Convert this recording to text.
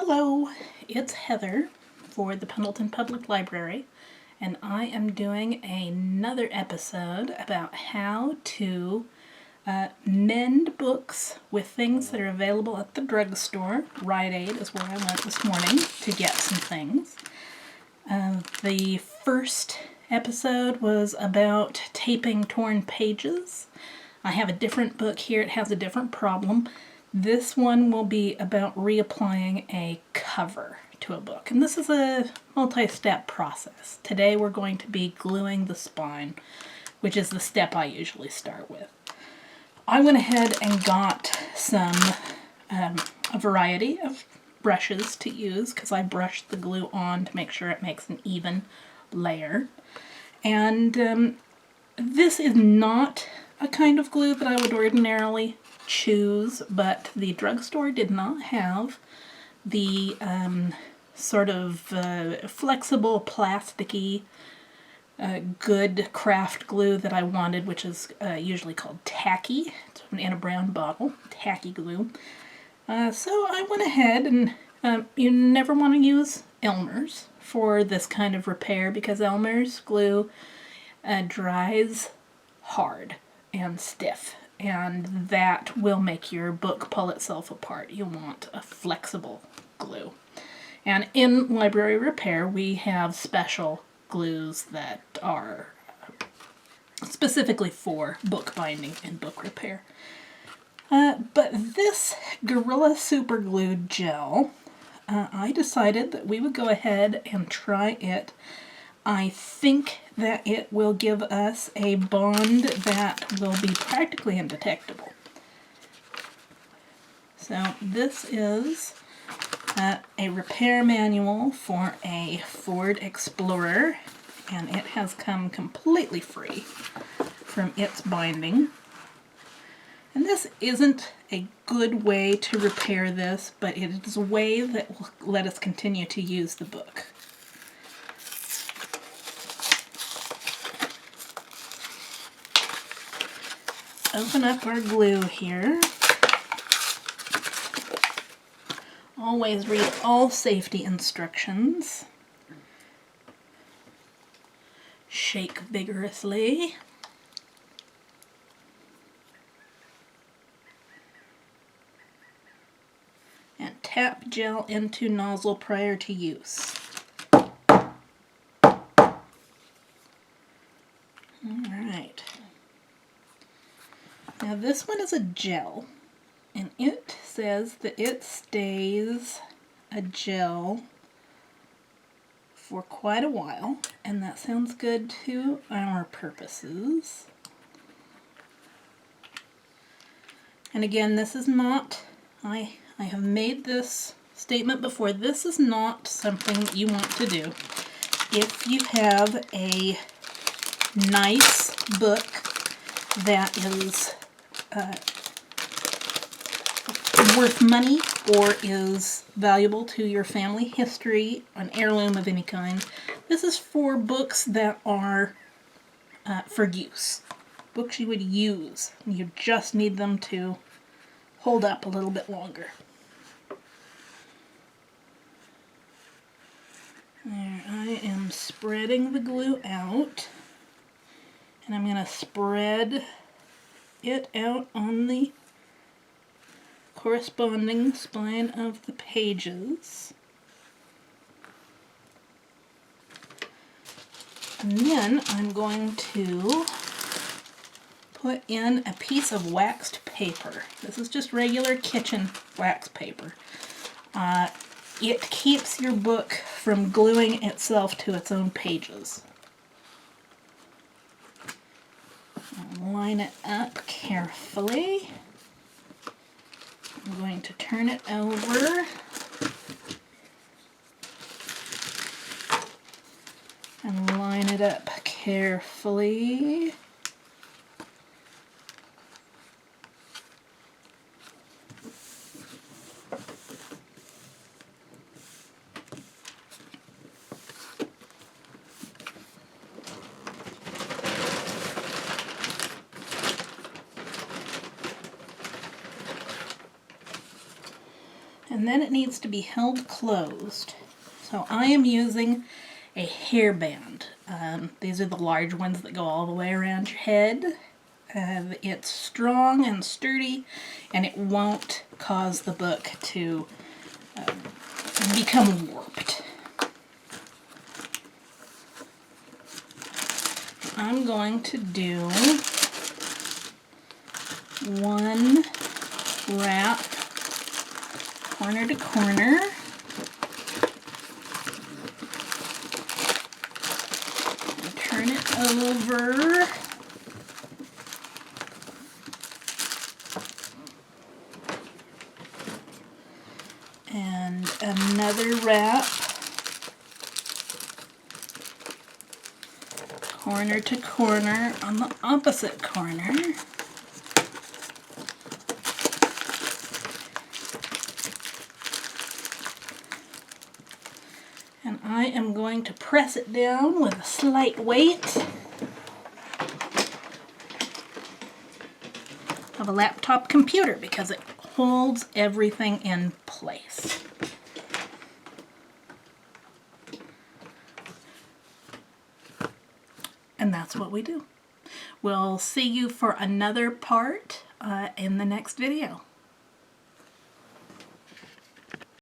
Hello, it's Heather for the Pendleton Public Library, and I am doing another episode about how to mend books with things that are available at the drugstore. Rite Aid is where I went this morning to get some things. The first episode was about taping torn pages. I have a different book here. It has a different problem. This one will be about reapplying a cover to a book. And this is a multi-step process. Today we're going to be gluing the spine, which is the step I usually start with. I went ahead and got a variety of brushes to use because I brushed the glue on to make sure it makes an even layer. And this is not a kind of glue that I would ordinarily choose, but the drugstore did not have the sort of flexible, plasticky, good craft glue that I wanted, which is usually called tacky. It's in a brown bottle, tacky glue. So I went ahead and you never want to use Elmer's for this kind of repair because Elmer's glue dries hard and stiff, and that will make your book pull itself apart. You want a flexible glue. And in library repair, we have special glues that are specifically for book binding and book repair. But this Gorilla Super Glue Gel, I decided that we would go ahead and try it. I think that it will give us a bond that will be practically indetectable. So this is a repair manual for a Ford Explorer, and it has come completely free from its binding. And this isn't a good way to repair this, but it is a way that will let us continue to use the book. Open up our glue here. Always read all safety instructions. Shake vigorously. And tap gel into nozzle prior to use. Alright. Now this one is a gel, and it says that it stays a gel for quite a while, and that sounds good to our purposes. And again, this is not, I have made this statement before, this is not something that you want to do. If you have a nice book that is worth money or is valuable to your family history, an heirloom of any kind, this is for books that are for use. Books you would use. You just need them to hold up a little bit longer. There, I am spreading the glue out, and I'm going to spread it out on the corresponding spine of the pages. And then I'm going to put in a piece of waxed paper. This is just regular kitchen wax paper. It keeps your book from gluing itself to its own pages. Line it up carefully. I'm going to turn it over and line it up carefully. and then it needs to be held closed. So I am using a hairband. These are the large ones that go all the way around your head. It's strong and sturdy, and it won't cause the book to become warped. I'm going to do one wrap corner to corner. Turn it over. And another wrap corner to corner on the opposite corner. And I am going to press it down with a slight weight of a laptop computer because it holds everything in place. And that's what we do. We'll see you for another part in the next video.